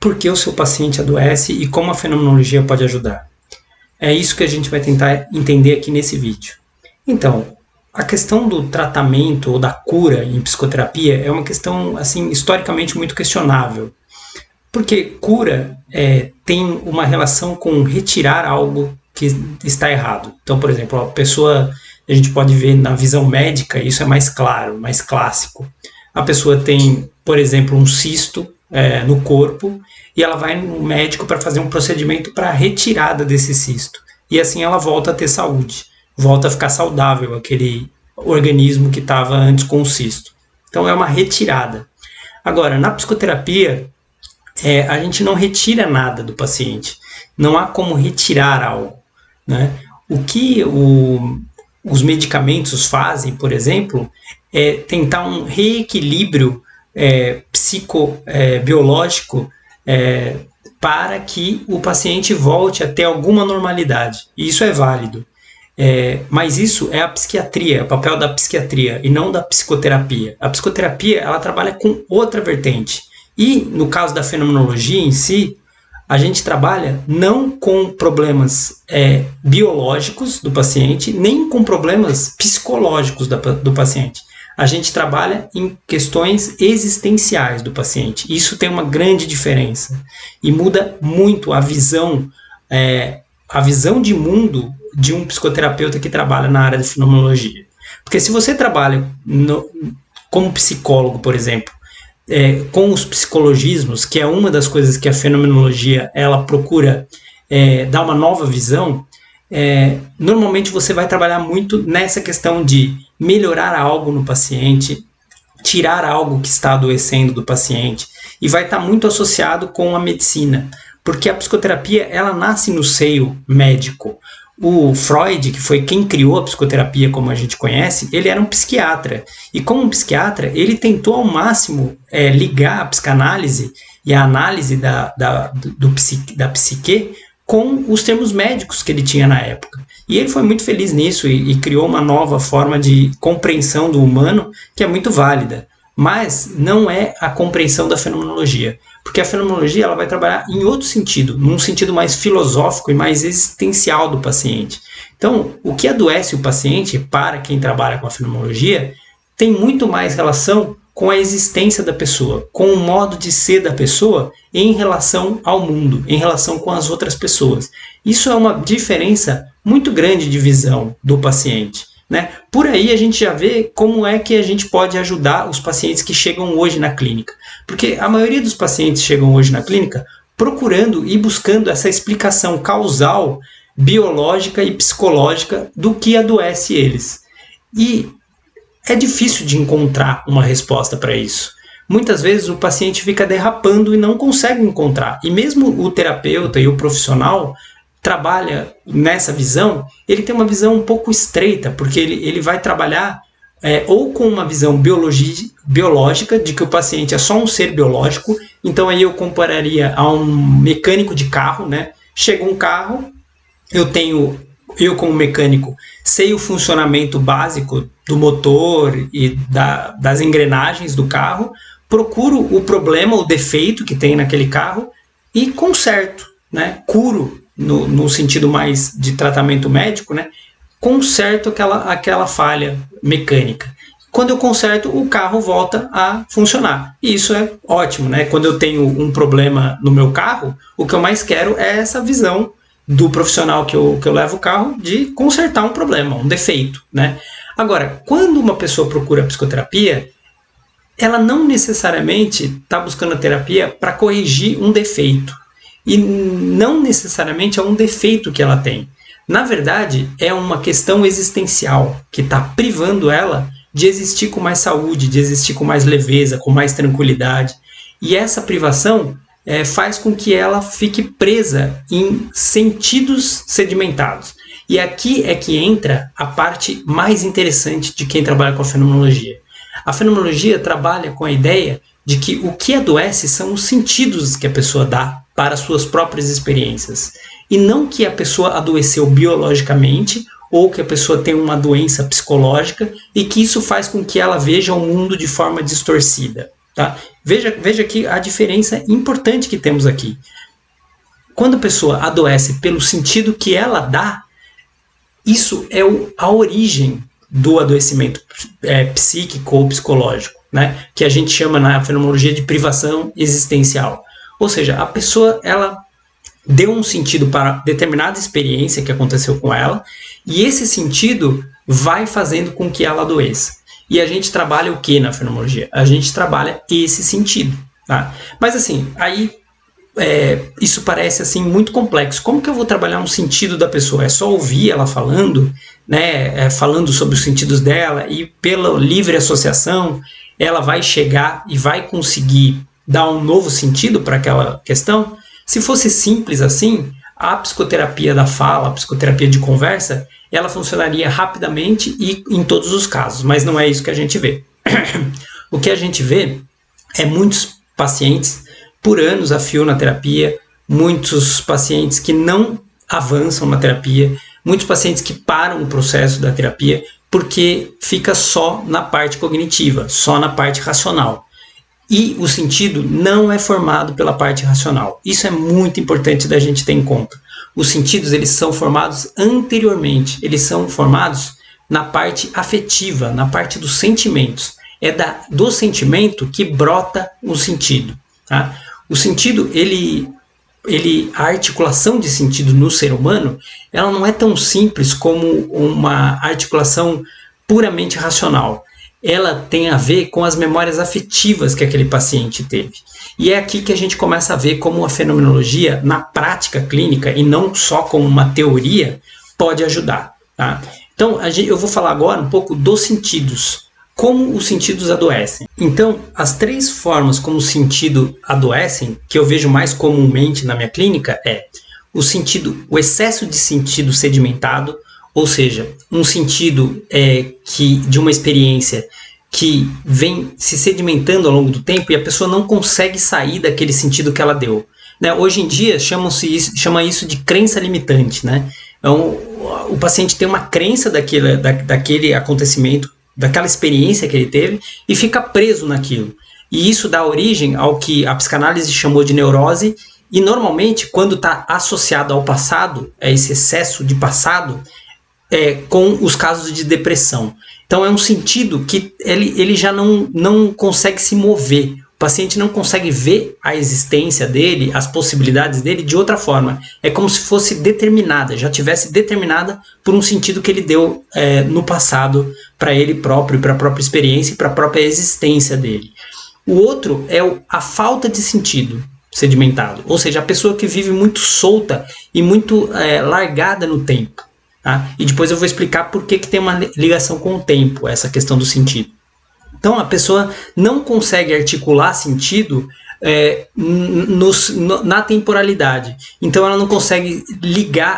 por que o seu paciente adoece e como a fenomenologia pode ajudar. É isso que a gente vai tentar entender aqui nesse vídeo. Então, a questão do tratamento ou da cura em psicoterapia é uma questão assim, historicamente muito questionável. Porque cura tem uma relação com retirar algo que está errado. Então, por exemplo, a gente pode ver na visão médica, isso é mais claro, mais clássico. A pessoa tem, por exemplo, um cisto no corpo e ela vai no médico para fazer um procedimento para a retirada desse cisto. E assim ela volta a ter saúde, volta a ficar saudável aquele organismo que estava antes com o cisto. Então é uma retirada. Agora, na psicoterapia, a gente não retira nada do paciente. Não há como retirar algo, né? O que os medicamentos fazem, por exemplo, é tentar um reequilíbrio psicobiológico para que o paciente volte a ter alguma normalidade. E isso é válido. Mas isso é a psiquiatria, é o papel da psiquiatria e não da psicoterapia. A psicoterapia ela trabalha com outra vertente. E no caso da fenomenologia em si, a gente trabalha não com problemas biológicos do paciente, nem com problemas psicológicos do paciente. A gente trabalha em questões existenciais do paciente. Isso tem uma grande diferença e muda muito a visão de mundo de um psicoterapeuta que trabalha na área de fenomenologia. Porque se você trabalha como psicólogo, por exemplo, com os psicologismos, que é uma das coisas que a fenomenologia ela procura dar uma nova visão, normalmente você vai trabalhar muito nessa questão de melhorar algo no paciente, tirar algo que está adoecendo do paciente, e vai estar muito associado com a medicina, porque a psicoterapia ela nasce no seio médico. O Freud, que foi quem criou a psicoterapia como a gente conhece, ele era um psiquiatra. E como um psiquiatra, ele tentou ao máximo ligar a psicanálise e a análise da psique com os termos médicos que ele tinha na época. E ele foi muito feliz nisso e criou uma nova forma de compreensão do humano que é muito válida. Mas não é a compreensão da fenomenologia. Porque a fenomenologia ela vai trabalhar em outro sentido, num sentido mais filosófico e mais existencial do paciente. Então, o que adoece o paciente, para quem trabalha com a fenomenologia, tem muito mais relação com a existência da pessoa, com o modo de ser da pessoa em relação ao mundo, em relação com as outras pessoas. Isso é uma diferença muito grande de visão do paciente, né? Por aí a gente já vê como é que a gente pode ajudar os pacientes que chegam hoje na clínica. Porque a maioria dos pacientes chegam hoje na clínica procurando e buscando essa explicação causal, biológica e psicológica do que adoece eles. E é difícil de encontrar uma resposta para isso. Muitas vezes o paciente fica derrapando e não consegue encontrar. E mesmo o terapeuta e o profissional trabalha nessa visão, ele tem uma visão um pouco estreita, porque ele vai trabalhar ou com uma visão biológica, de que o paciente é só um ser biológico, então aí eu compararia a um mecânico de carro, né? Chega um carro, eu como mecânico sei o funcionamento básico do motor e das engrenagens do carro, procuro o problema, o defeito que tem naquele carro e conserto, né? Curo, no sentido mais de tratamento médico, né? Conserto aquela falha mecânica. Quando eu conserto, o carro volta a funcionar. E isso é ótimo, né? Quando eu tenho um problema no meu carro, o que eu mais quero é essa visão do profissional que eu levo o carro de consertar um problema, um defeito, né? Agora, quando uma pessoa procura psicoterapia, ela não necessariamente está buscando a terapia para corrigir um defeito. E não necessariamente é um defeito que ela tem. Na verdade, é uma questão existencial que está privando ela de existir com mais saúde, de existir com mais leveza, com mais tranquilidade. E essa privação faz com que ela fique presa em sentidos sedimentados. E aqui é que entra a parte mais interessante de quem trabalha com a fenomenologia. A fenomenologia trabalha com a ideia de que o que adoece são os sentidos que a pessoa dá para suas próprias experiências. E não que a pessoa adoeceu biologicamente ou que a pessoa tem uma doença psicológica e que isso faz com que ela veja o mundo de forma distorcida. Tá? Veja aqui a diferença importante que temos aqui. Quando a pessoa adoece pelo sentido que ela dá, isso é a origem do adoecimento psíquico ou psicológico, né? Que a gente chama na fenomenologia de privação existencial. Ou seja, a pessoa ela deu um sentido para determinada experiência que aconteceu com ela, e esse sentido vai fazendo com que ela adoeça. E a gente trabalha o que na fenomenologia? A gente trabalha esse sentido. Tá? Mas assim, aí isso parece assim muito complexo. Como que eu vou trabalhar um sentido da pessoa? É só ouvir ela falando, né? Falando sobre os sentidos dela, e pela livre associação ela vai chegar e vai conseguir dar um novo sentido para aquela questão? Se fosse simples assim, a psicoterapia da fala, a psicoterapia de conversa, ela funcionaria rapidamente e em todos os casos, mas não é isso que a gente vê. O que a gente vê é muitos pacientes por anos a fio na terapia, muitos pacientes que não avançam na terapia, muitos pacientes que param o processo da terapia porque fica só na parte cognitiva, só na parte racional. E o sentido não é formado pela parte racional. Isso é muito importante da gente ter em conta. Os sentidos eles são formados anteriormente, eles são formados na parte afetiva, na parte dos sentimentos. É do sentimento que brota o sentido. Tá? O sentido, a articulação de sentido no ser humano, ela não é tão simples como uma articulação puramente racional. Ela tem a ver com as memórias afetivas que aquele paciente teve. E é aqui que a gente começa a ver como a fenomenologia, na prática clínica, e não só como uma teoria, pode ajudar. Tá? Então, eu vou falar agora um pouco dos sentidos. Como os sentidos adoecem. Então, as 3 formas como o sentido adoecem, que eu vejo mais comumente na minha clínica, o excesso de sentido sedimentado, ou seja, um sentido de uma experiência que vem se sedimentando ao longo do tempo e a pessoa não consegue sair daquele sentido que ela deu. Né? Hoje em dia chama isso de crença limitante. Né? Então, o paciente tem uma crença daquele acontecimento, daquela experiência que ele teve, e fica preso naquilo. E isso dá origem ao que a psicanálise chamou de neurose, e normalmente, quando está associado ao passado, a esse excesso de passado, com os casos de depressão. Então é um sentido que ele já não consegue se mover. O paciente não consegue ver a existência dele, as possibilidades dele de outra forma. É como se fosse determinada, já tivesse determinada por um sentido que ele deu no passado para ele próprio, para a própria experiência e para a própria existência dele. O outro é a falta de sentido sedimentado, ou seja, a pessoa que vive muito solta e muito largada no tempo. Tá? E depois eu vou explicar por que tem uma ligação com o tempo, essa questão do sentido. Então a pessoa não consegue articular sentido na temporalidade. Então ela não consegue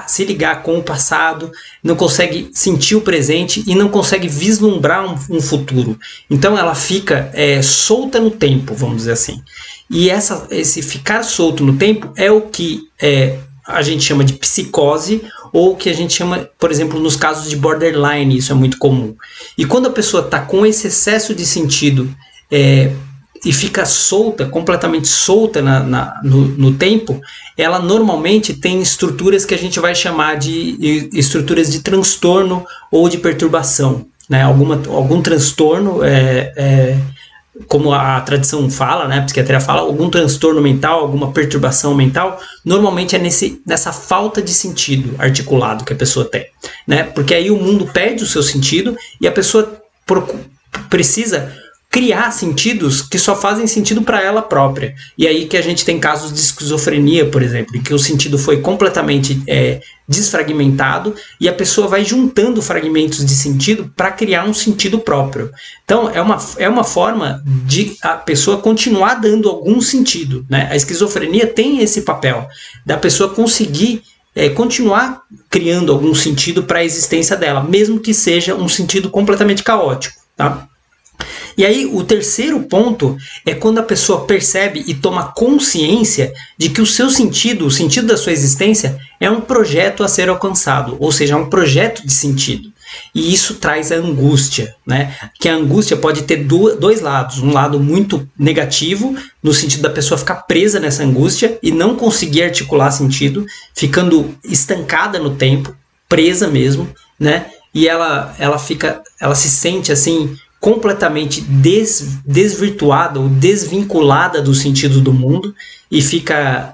se ligar com o passado, não consegue sentir o presente e não consegue vislumbrar um futuro. Então ela fica solta no tempo, vamos dizer assim. E esse ficar solto no tempo é o que a gente chama de psicose, ou que a gente chama, por exemplo, nos casos de borderline, isso é muito comum. E quando a pessoa está com esse excesso de sentido e fica solta, completamente solta no tempo, ela normalmente tem estruturas que a gente vai chamar de estruturas de transtorno ou de perturbação. Né? Algum transtorno, como a tradição fala, né, a psiquiatria fala, algum transtorno mental, alguma perturbação mental, normalmente é nessa falta de sentido articulado que a pessoa tem. Né? Porque aí o mundo perde o seu sentido e a pessoa precisa criar sentidos que só fazem sentido para ela própria. E aí que a gente tem casos de esquizofrenia, por exemplo, em que o sentido foi completamente desfragmentado e a pessoa vai juntando fragmentos de sentido para criar um sentido próprio. Então, é uma forma de a pessoa continuar dando algum sentido. Né? A esquizofrenia tem esse papel, da pessoa conseguir continuar criando algum sentido para a existência dela, mesmo que seja um sentido completamente caótico. Tá? E aí o terceiro ponto é quando a pessoa percebe e toma consciência de que o seu sentido, o sentido da sua existência, é um projeto a ser alcançado, ou seja, é um projeto de sentido. E isso traz a angústia, né? Que a angústia pode ter dois lados. Um lado muito negativo, no sentido da pessoa ficar presa nessa angústia e não conseguir articular sentido, ficando estancada no tempo, presa mesmo, né? E ela se sente assim completamente desvirtuada ou desvinculada do sentido do mundo e fica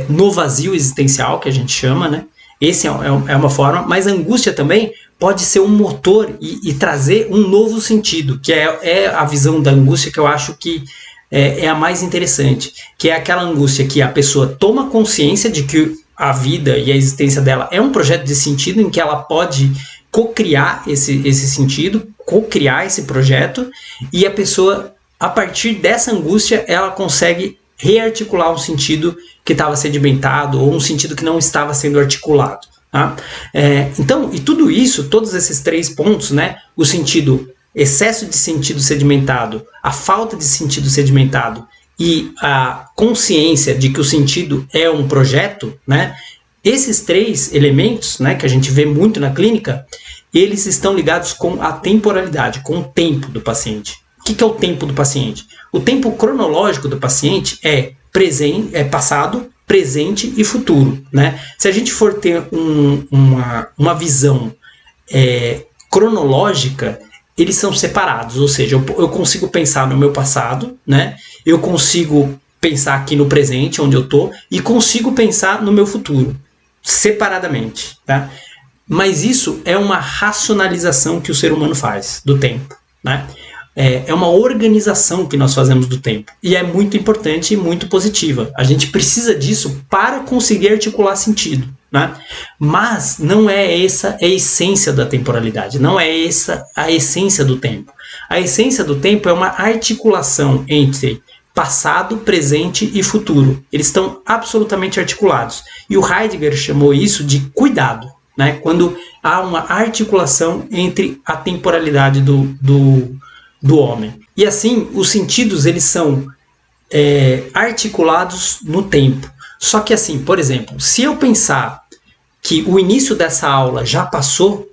no vazio existencial, que a gente chama, né? Esse é uma forma, mas a angústia também pode ser um motor e trazer um novo sentido, que é a visão da angústia que eu acho que é a mais interessante, que é aquela angústia que a pessoa toma consciência de que a vida e a existência dela é um projeto de sentido em que ela pode co-criar esse sentido, co-criar esse projeto, e a pessoa, a partir dessa angústia, ela consegue rearticular um sentido que estava sedimentado ou um sentido que não estava sendo articulado. Tá? Então, e tudo isso, todos esses 3 pontos, né, o sentido, excesso de sentido sedimentado, a falta de sentido sedimentado e a consciência de que o sentido é um projeto, né, esses 3 elementos, né, que a gente vê muito na clínica, eles estão ligados com a temporalidade, com o tempo do paciente. O que é o tempo do paciente? O tempo cronológico do paciente é passado, presente e futuro. Né? Se a gente for ter uma visão cronológica, eles são separados, ou seja, eu consigo pensar no meu passado, né? Eu consigo pensar aqui no presente, onde eu estou, e consigo pensar no meu futuro, separadamente. Tá? Mas isso é uma racionalização que o ser humano faz do tempo. Né? É uma organização que nós fazemos do tempo. E é muito importante e muito positiva. A gente precisa disso para conseguir articular sentido. Né? Mas não é essa a essência da temporalidade. Não é essa a essência do tempo. A essência do tempo é uma articulação entre passado, presente e futuro. Eles estão absolutamente articulados. E o Heidegger chamou isso de cuidado. Né? Quando há uma articulação entre a temporalidade do homem. E assim, os sentidos eles são articulados no tempo. Só que assim, por exemplo, se eu pensar que o início dessa aula já passou,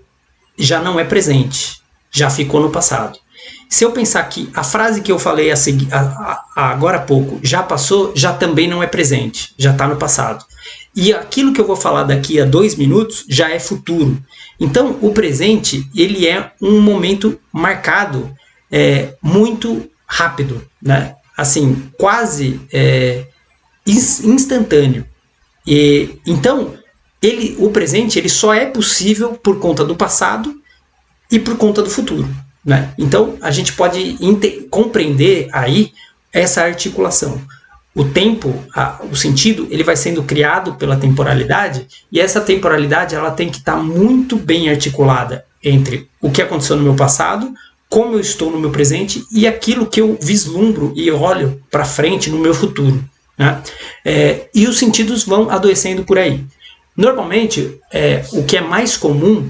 já não é presente, já ficou no passado. Se eu pensar que a frase que eu falei agora há pouco já passou, já também não é presente, já está no passado. E aquilo que eu vou falar daqui a 2 minutos já é futuro. Então, o presente ele é um momento marcado muito rápido, né? Assim, quase instantâneo. Então, o presente ele só é possível por conta do passado e por conta do futuro. Né? Então, a gente pode compreender aí essa articulação. O tempo, o sentido, ele vai sendo criado pela temporalidade, e essa temporalidade ela tem que estar muito bem articulada entre o que aconteceu no meu passado, como eu estou no meu presente e aquilo que eu vislumbro e olho para frente no meu futuro. Né? E os sentidos vão adoecendo por aí. Normalmente, o que é mais comum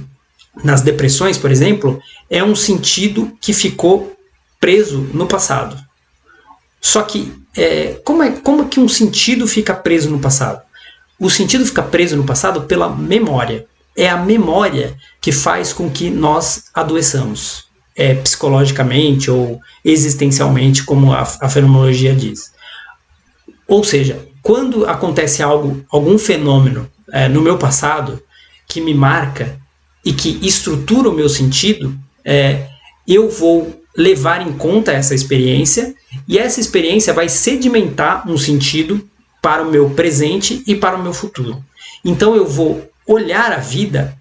nas depressões, por exemplo, é um sentido que ficou preso no passado. Só que, como que um sentido fica preso no passado? O sentido fica preso no passado pela memória. É a memória que faz com que nós adoeçamos, psicologicamente ou existencialmente, como a fenomenologia diz. Ou seja, quando acontece algum fenômeno no meu passado que me marca e que estrutura o meu sentido, eu vou levar em conta essa experiência, e essa experiência vai sedimentar um sentido para o meu presente e para o meu futuro. Então eu vou olhar a vida,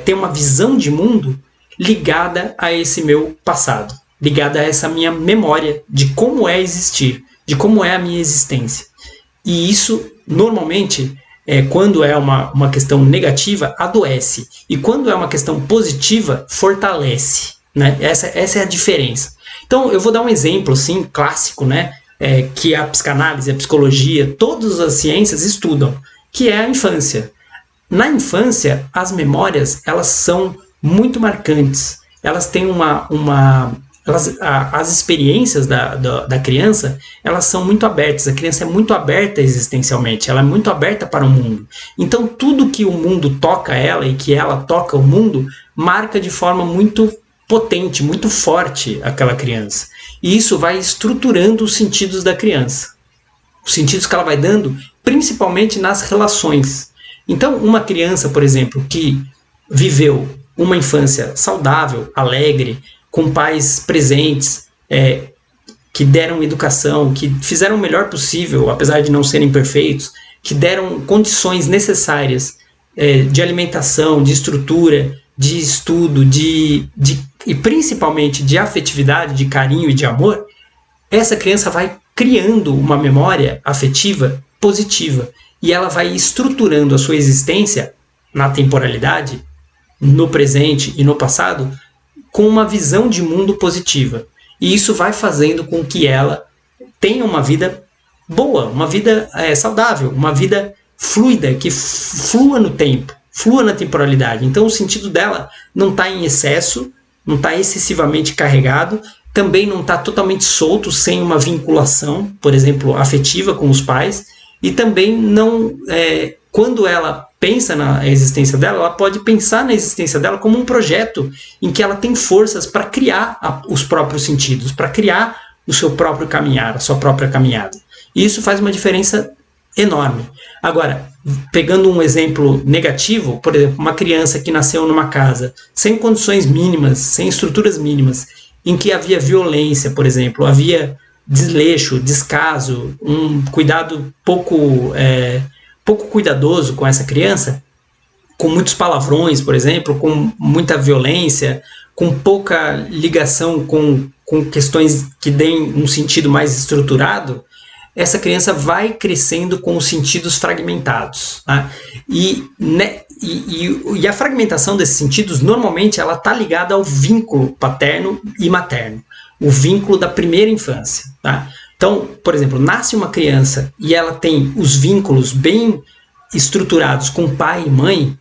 ter uma visão de mundo ligada a esse meu passado, ligada a essa minha memória de como é existir, de como é a minha existência. E isso, normalmente, quando é uma questão negativa, adoece. E quando é uma questão positiva, fortalece. Né? Essa é a diferença. Então, eu vou dar um exemplo assim, clássico, né? Que a psicanálise, a psicologia, todas as ciências estudam, que é a infância. Na infância, as memórias elas são muito marcantes. Elas têm uma as experiências da criança, elas são muito abertas. A criança é muito aberta existencialmente, ela é muito aberta para o mundo. Então, tudo que o mundo toca ela e que ela toca o mundo, marca de forma muito potente, muito forte aquela criança. E isso vai estruturando os sentidos da criança. Os sentidos que ela vai dando, principalmente nas relações. Então, uma criança, por exemplo, que viveu uma infância saudável, alegre, com pais presentes, que deram educação, que fizeram o melhor possível, apesar de não serem perfeitos, que deram condições necessárias de alimentação, de estrutura, de estudo, e principalmente de afetividade, de carinho e de amor, essa criança vai criando uma memória afetiva positiva e ela vai estruturando a sua existência na temporalidade, no presente e no passado, com uma visão de mundo positiva. E isso vai fazendo com que ela tenha uma vida boa, uma vida saudável, uma vida fluida, que flua no tempo, flua na temporalidade. Então o sentido dela não está em excesso, não está excessivamente carregado, também não está totalmente solto, sem uma vinculação, por exemplo, afetiva com os pais, e também não, quando ela pensa na existência dela, ela pode pensar na existência dela como um projeto em que ela tem forças para criar os próprios sentidos, para criar o seu próprio caminhar, a sua própria caminhada. E isso faz uma diferença enorme. Agora, pegando um exemplo negativo, por exemplo, uma criança que nasceu numa casa sem condições mínimas, sem estruturas mínimas, em que havia violência, por exemplo, havia desleixo, descaso, um cuidado pouco cuidadoso com essa criança, com muitos palavrões, por exemplo, com muita violência, com pouca ligação com questões que deem um sentido mais estruturado, essa criança vai crescendo com os sentidos fragmentados. Tá? E a fragmentação desses sentidos, normalmente, ela está ligada ao vínculo paterno e materno, o vínculo da primeira infância. Tá? Então, por exemplo, nasce uma criança e ela tem os vínculos bem estruturados com pai e mãe,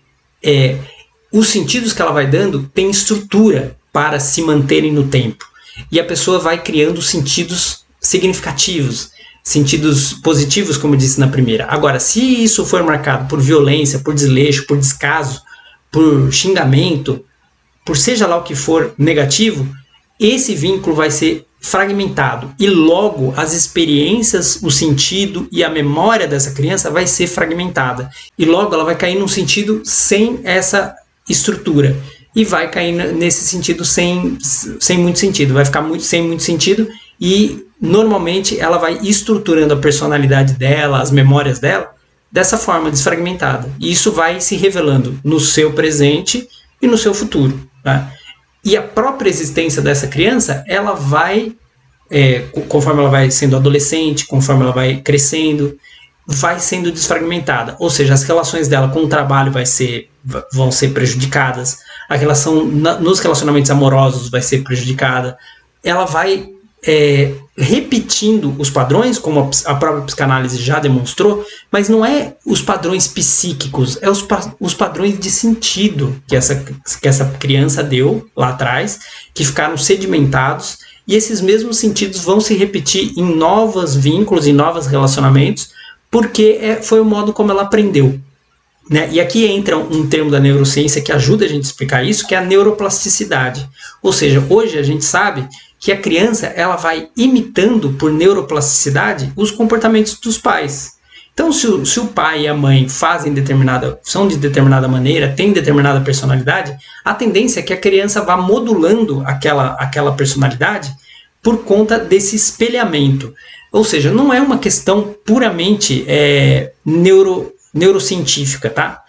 os sentidos que ela vai dando têm estrutura para se manterem no tempo. E a pessoa vai criando sentidos significativos, sentidos positivos, como eu disse na primeira. Agora, se isso for marcado por violência, por desleixo, por descaso, por xingamento, por seja lá o que for negativo, esse vínculo vai ser fragmentado e logo as experiências, o sentido e a memória dessa criança vai ser fragmentada e logo ela vai cair num sentido sem essa estrutura e vai cair nesse sentido sem muito sentido, vai ficar sem muito sentido e normalmente ela vai estruturando a personalidade dela, as memórias dela dessa forma desfragmentada e isso vai se revelando no seu presente e no seu futuro, tá? E a própria existência dessa criança, ela vai, conforme ela vai sendo adolescente, conforme ela vai crescendo, vai sendo desfragmentada. Ou seja, as relações dela com o trabalho vão ser prejudicadas, a relação nos relacionamentos amorosos vai ser prejudicada, ela vai repetindo os padrões, como a própria psicanálise já demonstrou, mas não é os padrões psíquicos, é os padrões de sentido que essa criança deu lá atrás, que ficaram sedimentados, e esses mesmos sentidos vão se repetir em novos vínculos, em novos relacionamentos, porque foi o modo como ela aprendeu. Né? E aqui entra um termo da neurociência que ajuda a gente a explicar isso, que é a neuroplasticidade. Ou seja, hoje a gente sabe que a criança ela vai imitando por neuroplasticidade os comportamentos dos pais. Então, se o pai e a mãe são de determinada maneira, têm determinada personalidade, a tendência é que a criança vá modulando aquela personalidade por conta desse espelhamento. Ou seja, não é uma questão puramente neurocientífica, tá?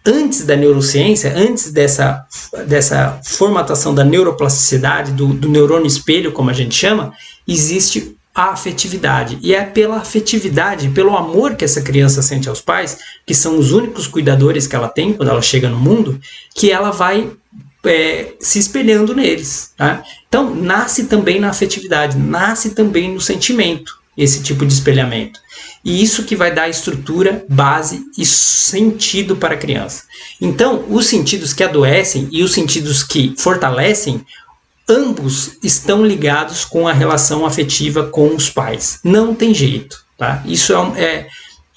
Antes da neurociência, antes dessa formatação da neuroplasticidade, do neurônio espelho, como a gente chama, existe a afetividade. E é pela afetividade, pelo amor que essa criança sente aos pais, que são os únicos cuidadores que ela tem quando ela chega no mundo, que ela vai se espelhando neles. Tá? Então, nasce também na afetividade, nasce também no sentimento, esse tipo de espelhamento. E isso que vai dar estrutura, base e sentido para a criança. Então, os sentidos que adoecem e os sentidos que fortalecem, ambos estão ligados com a relação afetiva com os pais. Não tem jeito, tá? Isso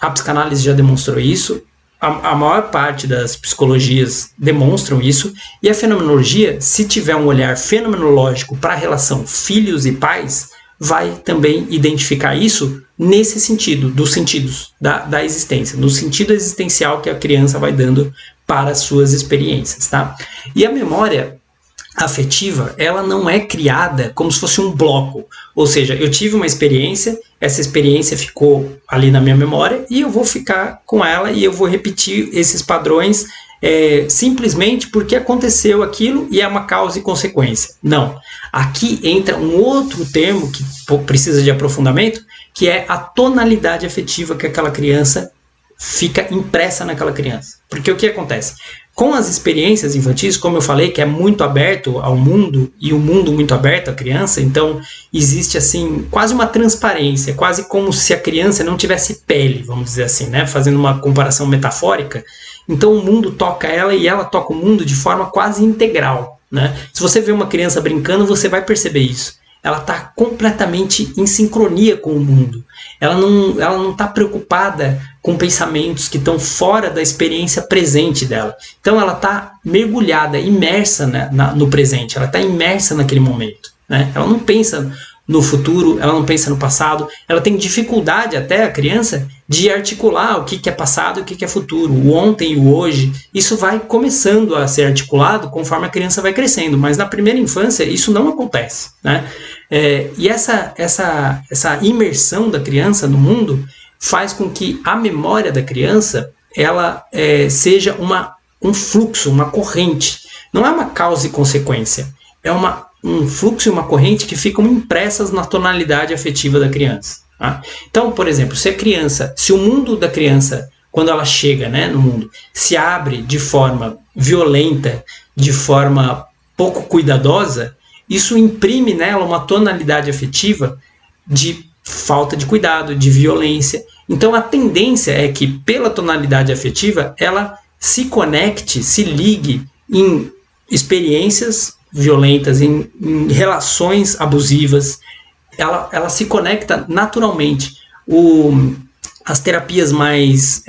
a psicanálise já demonstrou isso, a maior parte das psicologias demonstram isso, e a fenomenologia, se tiver um olhar fenomenológico para a relação filhos e pais, vai também identificar isso nesse sentido, dos sentidos da existência, no sentido existencial que a criança vai dando para as suas experiências, tá? E a memória afetiva, ela não é criada como se fosse um bloco, ou seja, eu tive uma experiência, essa experiência ficou ali na minha memória e eu vou ficar com ela e eu vou repetir esses padrões simplesmente porque aconteceu aquilo e é uma causa e consequência. Não. Aqui entra um outro termo que precisa de aprofundamento, que é a tonalidade afetiva que aquela criança fica impressa naquela criança. Porque o que acontece? Com as experiências infantis, como eu falei, que é muito aberto ao mundo, e o mundo muito aberto à criança, então existe assim quase uma transparência, quase como se a criança não tivesse pele, vamos dizer assim, né? Fazendo uma comparação metafórica. Então o mundo toca ela e ela toca o mundo de forma quase integral, né? Se você vê uma criança brincando, você vai perceber isso. Ela está completamente em sincronia com o mundo. Ela não está preocupada com pensamentos que estão fora da experiência presente dela. Então ela está mergulhada, imersa no presente. Ela está imersa naquele momento, né? Ela não pensa no futuro, ela não pensa no passado. Ela tem dificuldade até, a criança, de articular o que é passado e o que é futuro, o ontem e o hoje. Isso vai começando a ser articulado conforme a criança vai crescendo, mas na primeira infância isso não acontece, né? E essa imersão da criança no mundo faz com que a memória da criança ela seja um fluxo, uma corrente. Não é uma causa e consequência, é um fluxo e uma corrente que ficam impressas na tonalidade afetiva da criança. Tá? Então, por exemplo, se o mundo da criança, quando ela chega, né, no mundo, se abre de forma violenta, de forma pouco cuidadosa, isso imprime nela uma tonalidade afetiva de falta de cuidado, de violência. Então a tendência é que, pela tonalidade afetiva, ela se conecte, se ligue em experiências violentas, em relações abusivas. Ela se conecta naturalmente. As terapias mais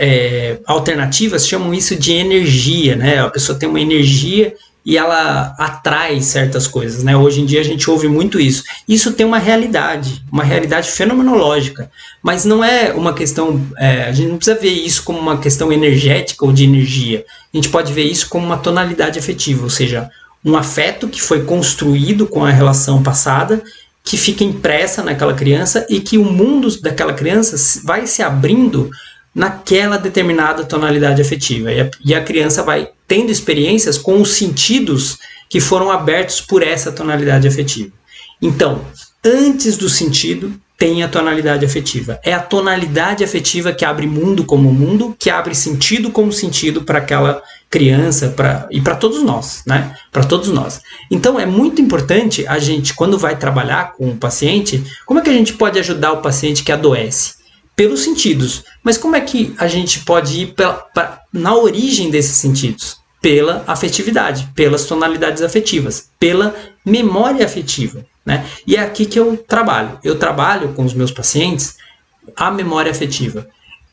alternativas chamam isso de energia, né? A pessoa tem uma energia e ela atrai certas coisas, né? Hoje em dia a gente ouve muito isso. Isso tem uma realidade fenomenológica, mas não é uma questão, a gente não precisa ver isso como uma questão energética ou de energia. A gente pode ver isso como uma tonalidade afetiva, ou seja, um afeto que foi construído com a relação passada, que fica impressa naquela criança e que o mundo daquela criança vai se abrindo naquela determinada tonalidade afetiva. E a criança vai tendo experiências com os sentidos que foram abertos por essa tonalidade afetiva. Então, antes do sentido, tem a tonalidade afetiva. É a tonalidade afetiva que abre mundo como mundo, que abre sentido como sentido para aquela criança e para todos nós, né? Para todos nós. Então, é muito importante a gente, quando vai trabalhar com o paciente, como é que a gente pode ajudar o paciente que adoece? Pelos sentidos. Mas como é que a gente pode ir na origem desses sentidos? Pela afetividade, pelas tonalidades afetivas, pela memória afetiva, né? E é aqui que eu trabalho. Eu trabalho com os meus pacientes a memória afetiva.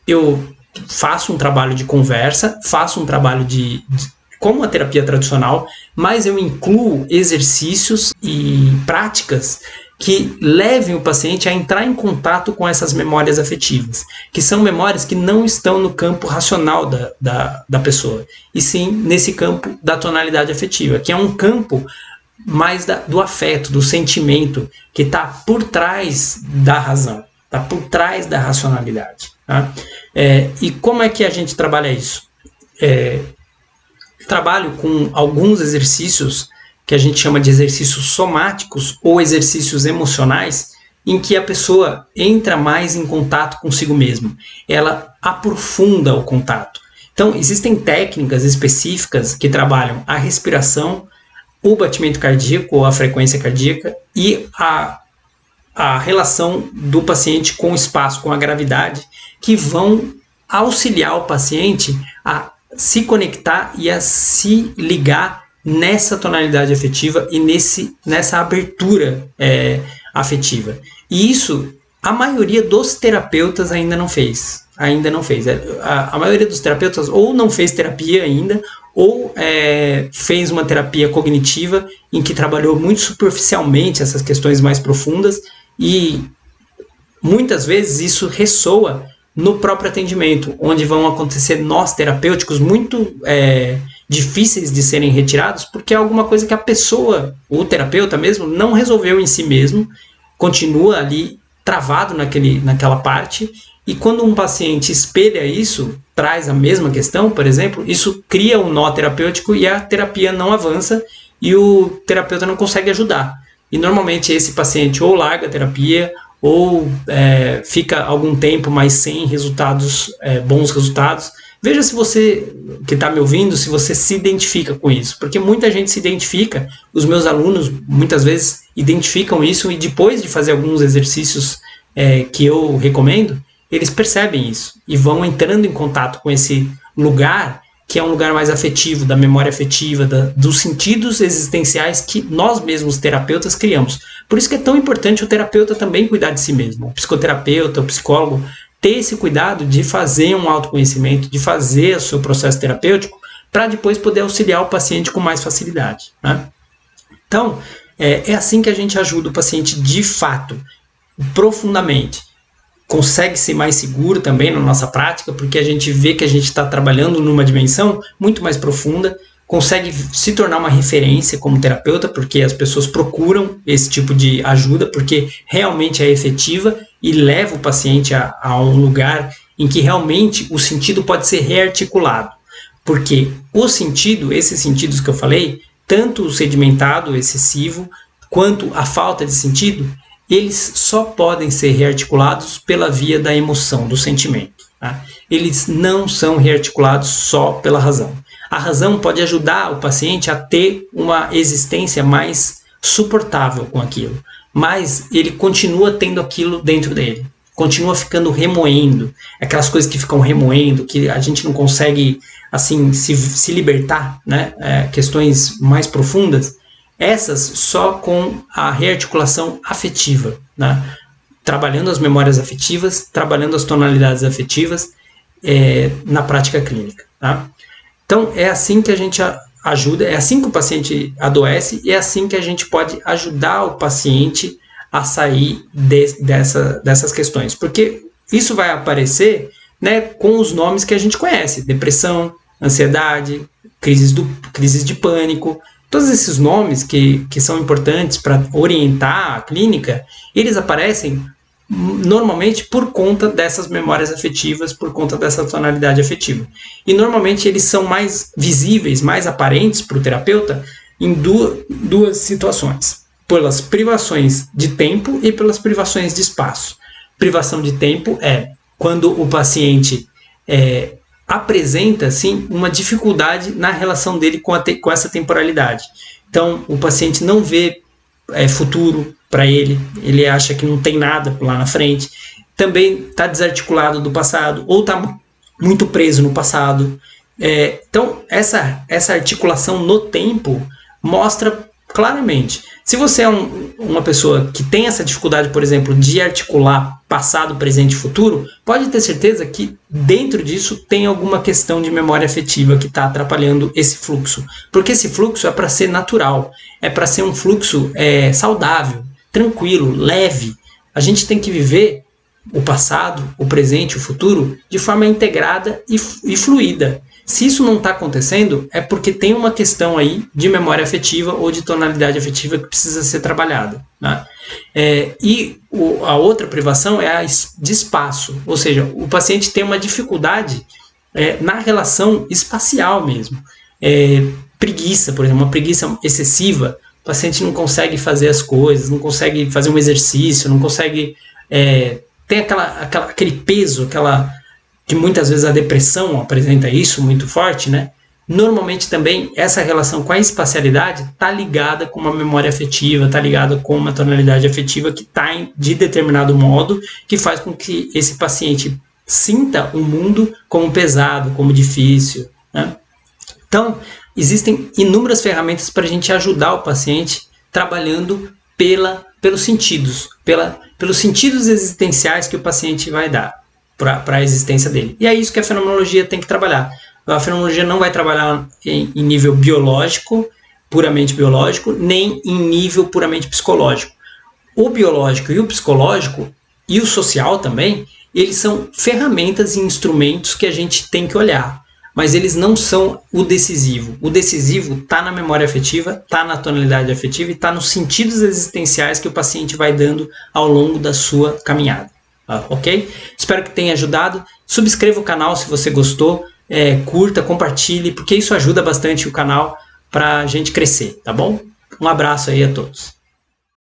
Eu faço um trabalho de conversa, faço um trabalho como a terapia tradicional, mas eu incluo exercícios e práticas que levem o paciente a entrar em contato com essas memórias afetivas, que são memórias que não estão no campo racional da pessoa, e sim nesse campo da tonalidade afetiva, que é um campo mais do afeto, do sentimento, que está por trás da razão, está por trás da racionalidade. Tá? E como é que a gente trabalha isso? Trabalho com alguns exercícios que a gente chama de exercícios somáticos ou exercícios emocionais, em que a pessoa entra mais em contato consigo mesma. Ela aprofunda o contato. Então, existem técnicas específicas que trabalham a respiração, o batimento cardíaco ou a frequência cardíaca e a relação do paciente com o espaço, com a gravidade, que vão auxiliar o paciente a se conectar e a se ligar nessa tonalidade afetiva e nessa abertura afetiva. E isso a maioria dos terapeutas ainda não fez. A maioria dos terapeutas ou não fez terapia ainda, ou fez uma terapia cognitiva em que trabalhou muito superficialmente essas questões mais profundas, e muitas vezes isso ressoa no próprio atendimento, onde vão acontecer nós terapêuticos muito difíceis de serem retirados, porque é alguma coisa que a pessoa, o terapeuta mesmo, não resolveu em si mesmo, continua ali travado naquela parte, e quando um paciente espelha isso, traz a mesma questão, por exemplo, isso cria um nó terapêutico e a terapia não avança e o terapeuta não consegue ajudar. E normalmente esse paciente ou larga a terapia ou fica algum tempo, mas sem bons resultados. Veja se você, que está me ouvindo, se você se identifica com isso, porque muita gente se identifica, os meus alunos muitas vezes identificam isso, e depois de fazer alguns exercícios que eu recomendo, eles percebem isso e vão entrando em contato com esse lugar, que é um lugar mais afetivo, da memória afetiva, dos sentidos existenciais que nós mesmos terapeutas criamos. Por isso que é tão importante o terapeuta também cuidar de si mesmo, o psicoterapeuta, o psicólogo, ter esse cuidado de fazer um autoconhecimento, de fazer o seu processo terapêutico, para depois poder auxiliar o paciente com mais facilidade, né? Então, é assim que a gente ajuda o paciente de fato, profundamente. Consegue ser mais seguro também na nossa prática, porque a gente vê que a gente está trabalhando numa dimensão muito mais profunda, consegue se tornar uma referência como terapeuta, porque as pessoas procuram esse tipo de ajuda, porque realmente é efetiva e leva o paciente a um lugar em que realmente o sentido pode ser rearticulado. Porque esses sentidos que eu falei, tanto o sedimentado, excessivo, quanto a falta de sentido, eles só podem ser rearticulados pela via da emoção, do sentimento, tá? Eles não são rearticulados só pela razão. A razão pode ajudar o paciente a ter uma existência mais suportável com aquilo, mas ele continua tendo aquilo dentro dele, continua ficando remoendo, aquelas coisas que ficam remoendo, que a gente não consegue assim se libertar, né? Questões mais profundas. Essas só com a rearticulação afetiva, né? Trabalhando as memórias afetivas, trabalhando as tonalidades afetivas na prática clínica, tá? Então, é assim que a gente ajuda, é assim que o paciente adoece, e é assim que a gente pode ajudar o paciente a sair dessas questões. Porque isso vai aparecer, né, com os nomes que a gente conhece: depressão, ansiedade, crises de pânico. Todos esses nomes que são importantes para orientar a clínica, eles aparecem normalmente por conta dessas memórias afetivas, por conta dessa tonalidade afetiva. E normalmente eles são mais visíveis, mais aparentes para o terapeuta em duas situações: pelas privações de tempo e pelas privações de espaço. Privação de tempo é quando o paciente apresenta assim, uma dificuldade na relação dele com essa temporalidade. Então, o paciente não vê futuro para ele acha que não tem nada lá na frente, também está desarticulado do passado, ou está muito preso no passado. Então, essa articulação no tempo mostra claramente. Se você é uma pessoa que tem essa dificuldade, por exemplo, de articular passado, presente e futuro, pode ter certeza que dentro disso tem alguma questão de memória afetiva que está atrapalhando esse fluxo. Porque esse fluxo é para ser natural, é para ser um fluxo saudável, tranquilo, leve. A gente tem que viver o passado, o presente e o futuro de forma integrada e fluida. Se isso não está acontecendo, é porque tem uma questão aí de memória afetiva ou de tonalidade afetiva que precisa ser trabalhada, né? A outra privação é a de espaço, ou seja, o paciente tem uma dificuldade na relação espacial mesmo. Preguiça, por exemplo, uma preguiça excessiva, o paciente não consegue fazer as coisas, não consegue fazer um exercício, não consegue... tem aquele peso, que muitas vezes a depressão apresenta isso muito forte, né? Normalmente também essa relação com a espacialidade está ligada com uma memória afetiva, está ligada com uma tonalidade afetiva que está de determinado modo, que faz com que esse paciente sinta o mundo como pesado, como difícil, né? Então, existem inúmeras ferramentas para a gente ajudar o paciente trabalhando pelos sentidos, pelos sentidos existenciais que o paciente vai dar para a existência dele. E é isso que a fenomenologia tem que trabalhar. A fenomenologia não vai trabalhar em nível biológico, puramente biológico, nem em nível puramente psicológico. O biológico e o psicológico, e o social também, eles são ferramentas e instrumentos que a gente tem que olhar. Mas eles não são o decisivo. O decisivo está na memória afetiva, está na tonalidade afetiva e está nos sentidos existenciais que o paciente vai dando ao longo da sua caminhada. Ok? Espero que tenha ajudado. Subscreva o canal se você gostou. Curta, compartilhe, porque isso ajuda bastante o canal para a gente crescer, tá bom? Um abraço aí a todos.